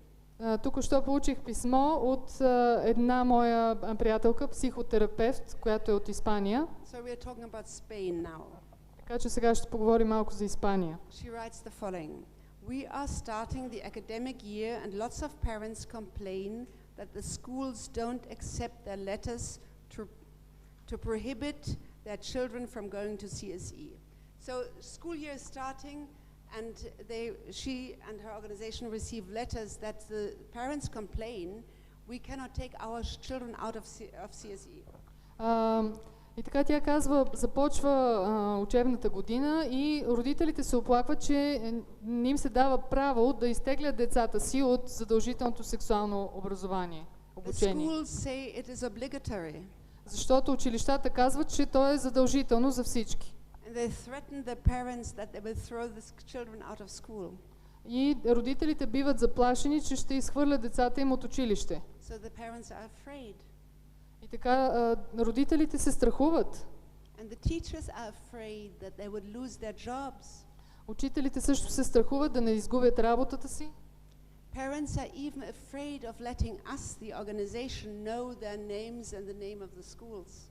S2: Току-що получих писмо от една моя приятелка, психотерапевт, която е от Испания.
S1: So we are talking about Spain now.
S2: Така че сега ще поговорим малко за Испания.
S1: She writes the following. We are starting the academic year and lots of parents complain that the schools don't accept their letters to prohibit their children from going to CSE. So school year is starting and she and her organization receive letters that the parents complain we cannot take our children out of CSE.
S2: И така тя казва, започва учебната година и родителите се оплакват, че не им се дава право да изтеглят децата си от задължителното сексуално образование, обучение.
S1: The schools say it is obligatory.
S2: Защото училищата казват, че то е задължително за всички.
S1: And they threaten the parents that they will throw the children out of school.
S2: И родителите биват заплашени, че ще изхвърлят децата им от училище.
S1: So the parents are afraid.
S2: И така родителите се страхуват.
S1: And the teachers are afraid that they would lose their jobs.
S2: Учителите също се страхуват да не изгубят работата си.
S1: Parents are even afraid of letting us, the organization, know their names and the name of the schools.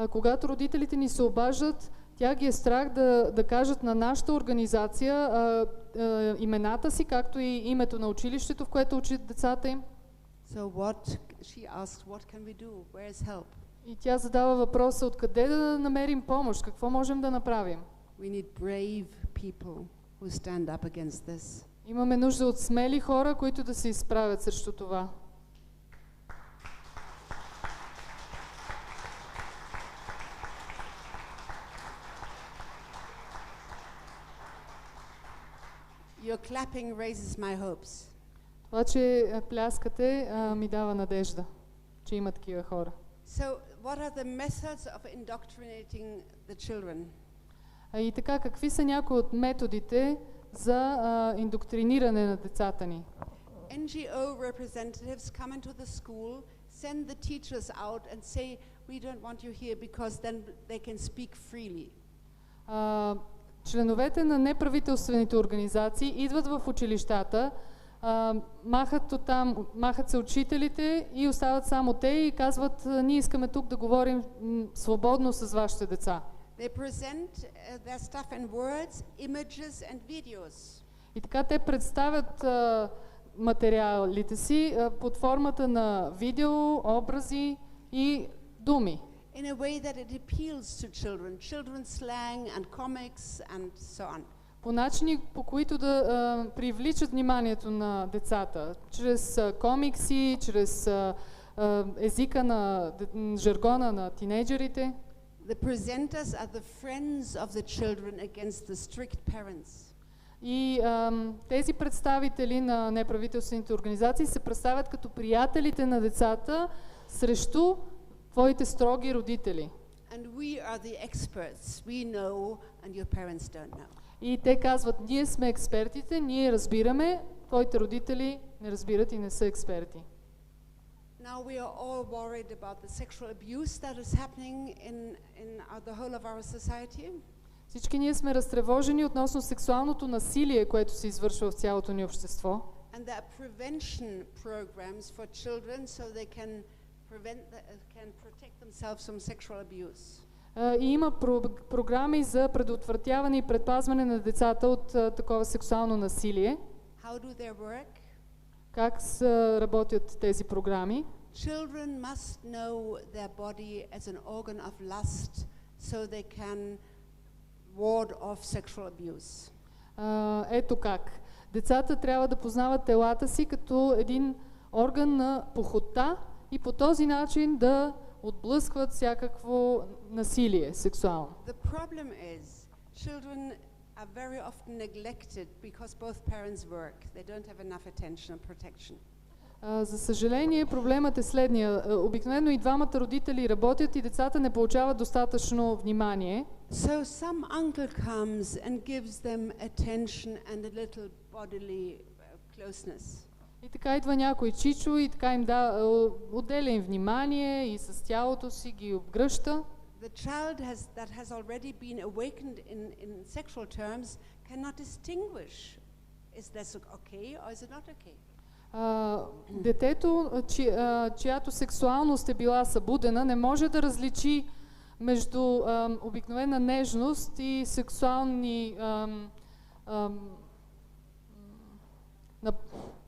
S2: Когато родителите ни се обаждат, тя ги е страх да кажат на нашата организация имената си, както и името на училището, в което учат децата им.
S1: So she asks, what can we do? Where is help?
S2: И тя задава въпроса, откъде да намерим помощ, какво можем да направим?
S1: We need brave people who stand up against this.
S2: Имаме нужда от смели хора, които да се изправят срещу това.
S1: Your clapping raises my hopes.
S2: Това, че пляскате, ми дава надежда, че има такива хора.
S1: So, what are the methods of indoctrinating the children?
S2: И така, какви са някои от методите за индоктриниране на децата ни?
S1: NGO representatives come into the school, send the teachers out and say, we don't want you here because then they can speak freely.
S2: Членовете на неправителствените организации идват в училищата, махат се учителите и остават само те и казват, ние искаме тук да говорим свободно с вашите деца.
S1: They present their stuff in words, images and videos.
S2: И така те представят материалите си под формата на видео, образи и думи.
S1: in a way that it appeals to children, children's slang and comics and so on.
S2: По начини, по които да привличат вниманието на децата, чрез комикси, чрез езика на жаргона на тинейджерите.
S1: The presenters are the friends of the children against the strict parents.
S2: И тези представители на неправителствените организации се представят като приятелите на децата срещу твоите строги родители.
S1: And we are the experts. We know and your parents don't know.
S2: И те казват, ние сме експертите, ние разбираме, твоите родители не разбират и не са експерти.
S1: Now we are all worried about the sexual abuse that is happening in the whole of our society.
S2: Всички ние сме разтревожени относно сексуалното насилие, което се извършва в цялото ни общество.
S1: And there are prevention programs for children so they can protect themselves from sexual abuse.
S2: И има програми за предотвратяване и предпазване на децата от такова сексуално насилие.
S1: How do they work?
S2: Как работят тези програми?
S1: Children must know their body as an organ of lust so they can ward off sexual abuse.
S2: Ето как. Децата трябва да познават телата си като един орган на похота и по този начин да отблъскват всякакво насилие сексуално.
S1: The problem is children are very often neglected because both parents work. They don't have enough attention and protection.
S2: За съжаление, проблемът е следния. Обикновено и двамата родители работят и децата не получават достатъчно внимание.
S1: So some uncle comes and gives them attention and a little bodily closeness.
S2: И така идва някой чичо и така им отделя им внимание и с тялото си ги обгръща.
S1: The child that has already been awakened in sexual terms cannot distinguish is this okay or is it not okay.
S2: Детето, чиято сексуалност е била събудена, не може да различи между обикновена нежност и сексуални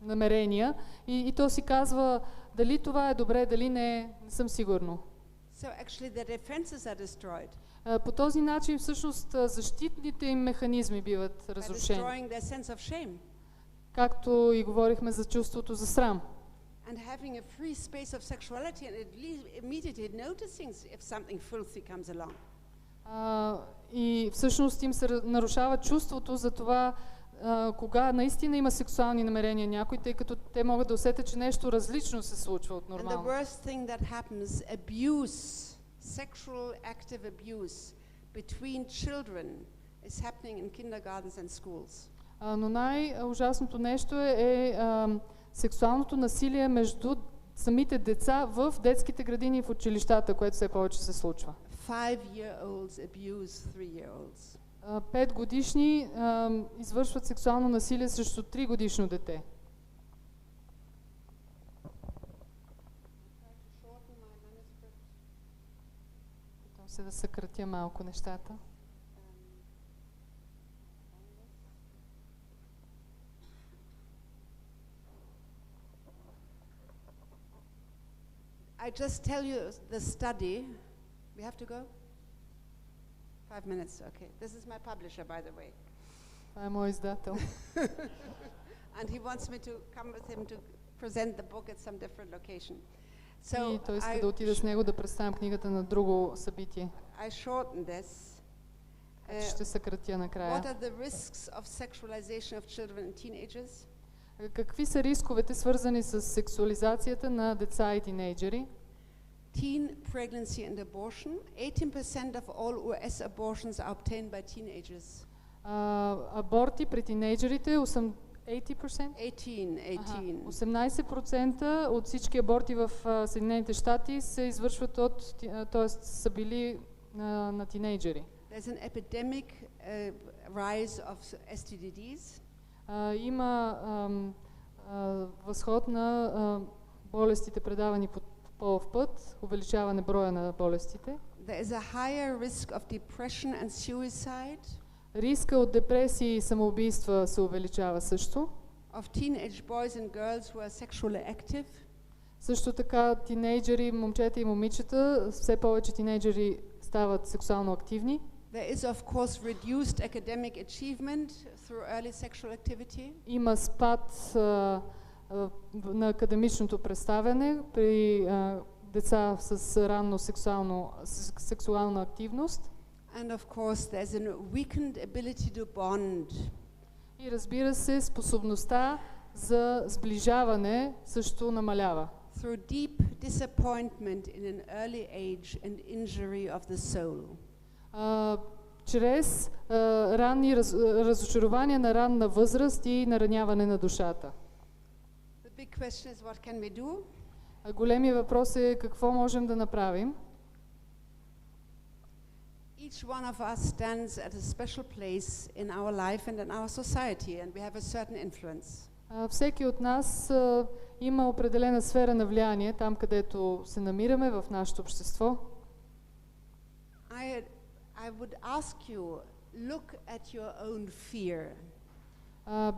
S2: намерения. И то си казва, дали това е добре, дали не съм сигурно.
S1: So actually the defenses are destroyed.
S2: По този начин всъщност защитните им механизми биват разрушени.
S1: Destroying their sense of shame.
S2: Както и говорихме за чувството за срам.
S1: And having a free space of sexuality and immediately noticing if something filthy comes along.
S2: И всъщност им се нарушава чувството за това, кога наистина има сексуални намерения някой, тъй като те могат да усетят, че нещо различно се случва от нормално.
S1: And the worst thing that happens, abuse, sexual active abuse between children is happening in kindergartens and schools.
S2: Но най-ужасното нещо е сексуалното насилие между самите деца в детските градини и в училищата, което все повече се случва.
S1: 5-year-olds abuse 3-year-olds.
S2: 5 годишни извършват сексуално насилие срещу 3 годишно дете. Питам се да съкратя малко нещата.
S1: I just tell you the study. We have to go? 5 minutes, okay. This is my publisher, by the way.
S2: Това е мой издател.
S1: And he wants me to come with him to present the book at some different location.
S2: И той иска да отида с него да представям книгата на друго събитие.
S1: I shorten this.
S2: Ще съкратя накрая.
S1: What are the risks of sexualization of children and teenagers?
S2: Какви са рисковете, свързани с сексуализацията на деца и тинейджери?
S1: Teen pregnancy and abortion. 18% of all US abortions are obtained by teenagers.
S2: Аборти при тинейджерите 18%? 18% от всички аборти в Съединените щати се извършват т.е. са били на тинейджери.
S1: There's an epidemic rise of STDs.
S2: Има възход на болестите, предавани по полов път, увеличаване броя на болестите.
S1: There is a higher risk of depression and suicide.
S2: Риска от депресия и самоубийства се увеличава също.
S1: Of teenage boys and girls who are sexually active.
S2: Също така тинейджери, момчета и момичета, все повече тинейджери стават сексуално активни.
S1: There is of course reduced academic achievement through early sexual activity.
S2: Има спад на академичното представяне при деца с ранно сексуална активност.
S1: And of course there's a weakened ability to bond.
S2: И разбира се, способността за сближаване също намалява.
S1: Through deep disappointment in an early age and injury of the soul.
S2: Чрез ранни разочарования на ранна възраст и нараняване на душата.
S1: The big question is what can we do?
S2: Големият въпрос е какво можем да направим.
S1: Each one of us stands at a special place in our life and in our society, and we have a certain influence.
S2: Всеки от нас има определена сфера на влияние там, където се намираме в нашето общество.
S1: I would ask you, look at your own fear.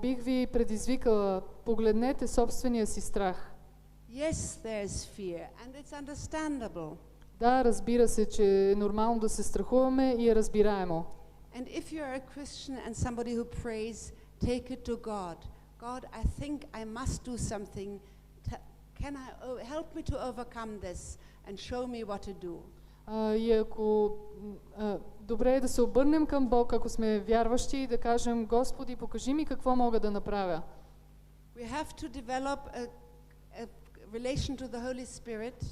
S2: Бих ви предизвикала, погледнете собствения си страх.
S1: Yes, there is fear, and it's understandable.
S2: Да, разбира се, че е нормално да се страхуваме и е разбираемо.
S1: And if you're a Christian and somebody who prays, take it to God. God, I think I must do something. Can I help me to overcome this and show me what to do?
S2: И ако добре е да се обърнем към Бог, ако сме вярващи, и да кажем: Господи, покажи ми какво мога да направя.
S1: We have to develop a relation to the Holy Spirit.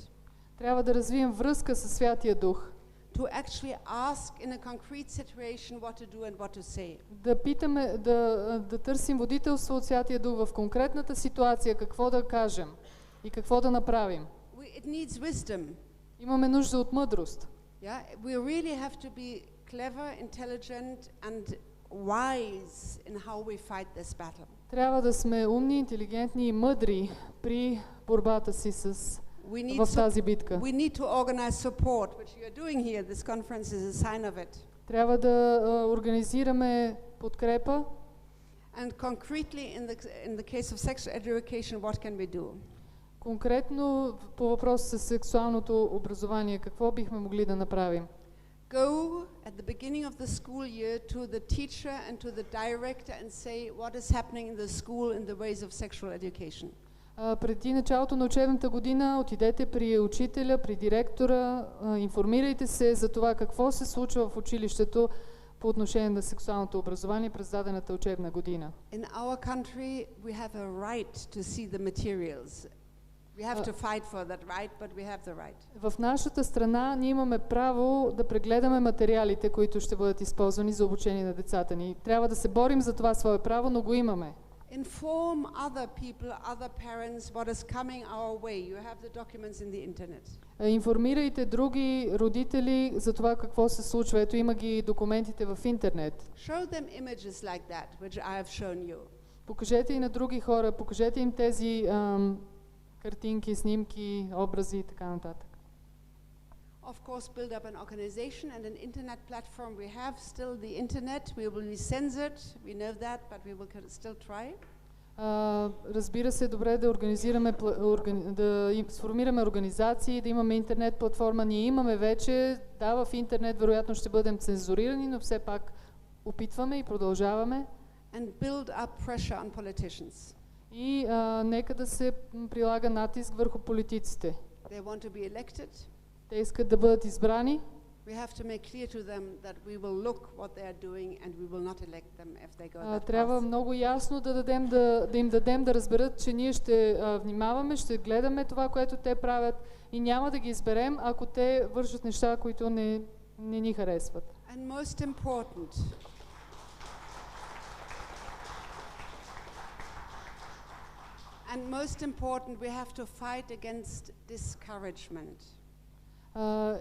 S2: Трябва да развием връзка със Святия Дух.
S1: To actually ask in a concrete situation what to do and what to say.
S2: Да питаме, да търсим водителство от Святия Дух в конкретната ситуация, какво да кажем и какво да направим.
S1: It needs wisdom.
S2: Имаме нужда от мъдрост.
S1: Yeah, we really have to be clever, intelligent and wise in how we fight this battle.
S2: Трябва да сме умни, интелигентни и мъдри при борбата си в тази битка.
S1: We need to organize support, which you are doing here. This conference is a sign of it.
S2: Трябва да организираме подкрепа.
S1: And concretely in the case of sexual education, what can we do?
S2: Конкретно по въпроса с сексуалното образование, какво бихме могли да направим?
S1: Go at the beginning of the school year to the teacher and to the director and say what is happening in the school in the ways of sexual education.
S2: Преди началото на учебната година отидете при учителя, при директора, информирайте се за това какво се случва в училището по отношение на сексуалното образование през дадената учебна година.
S1: In our country we have a right to see the materials. We have to fight for that right, but we have the right.
S2: В нашата страна ние имаме право да прегледаме материалите, които ще бъдат използвани за обучение на децата ни. Трябва да се борим за това свое право, но го имаме.
S1: Inform other people, other parents what is coming our way. You have the documents in the internet.
S2: Информирайте други родители за това какво се случва. Ето, има ги документите в интернет.
S1: Show them images like that, which I have shown you.
S2: Покажете и на други хора, покажете им тези картинки, снимки, образи и така нататък.
S1: Of course, build up an organization and an internet platform. We have still the internet. We will be censored. We know that, but we will still try.
S2: Разбира се, добре да организираме, да сформираме организации, да имаме интернет платформа. Ние имаме вече, да, в интернет вероятно ще бъдем цензурирани, но все пак опитваме и продължаваме.
S1: And build up pressure on politicians.
S2: И нека да се прилага натиск върху политиците.
S1: They want to be elected.
S2: Те искат да бъдат избрани.
S1: We have to make clear to them that we will look what they are doing and we will not elect them if they go that path.
S2: Трябва много ясно да им дадем да разберат, че ние ще внимаваме, ще гледаме това, което те правят и няма да ги изберем, ако те вършат неща, които не ни харесват.
S1: And most important, we have to fight against discouragement.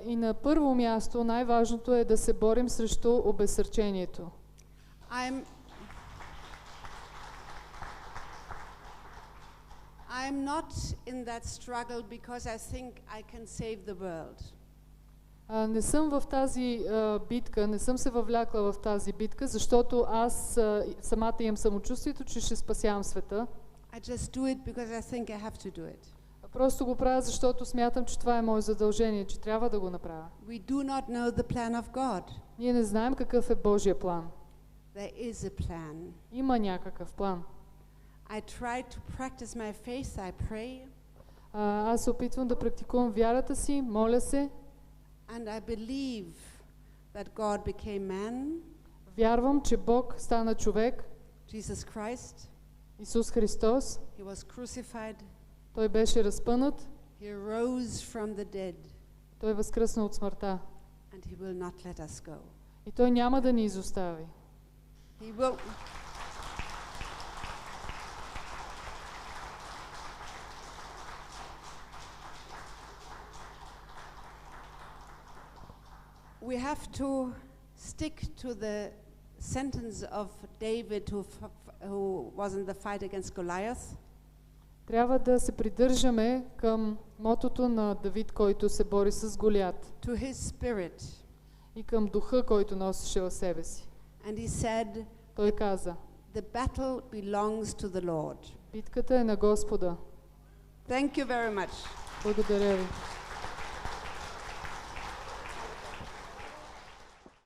S2: И на първо място най-важното е да се борим срещу обезсърчението.
S1: I'm not in that struggle because I think I can save the world.
S2: Не съм в тази битка, не съм се въвлякла в тази битка, защото аз самата имам самочувствието, че ще спасявам света.
S1: I just do it because I think I have to do it.
S2: Просто го правя, защото смятам, че това е мое задължение, че трябва да го направя.
S1: We do not know the plan of God.
S2: Ние не знаем какъв е Божия план.
S1: There is a plan.
S2: Има някакъв план.
S1: I try to practice my faith, I pray.
S2: Аз се опитвам да практикувам вярата си, моля се.
S1: And I believe that God became man.
S2: Вярвам, че Бог стана човек.
S1: Jesus Christ.
S2: Исус Христос.
S1: He was crucified.
S2: Той беше разпънат.
S1: He rose from the dead.
S2: Той възкръсна от смъртта.
S1: And he will not let us go.
S2: И той няма да ни изостави.
S1: He will. We have to stick to the sentence of David who was in the fight against Goliath.
S2: Трябва да се придържаме към мотото на Давид, който се бори с Голиат.
S1: To his spirit.
S2: И към духа, който носеше в себе си.
S1: And he said,
S2: той каза:
S1: The battle belongs to the Lord.
S2: Битката е на Господа.
S1: Thank you very much.
S2: Благодаря ви.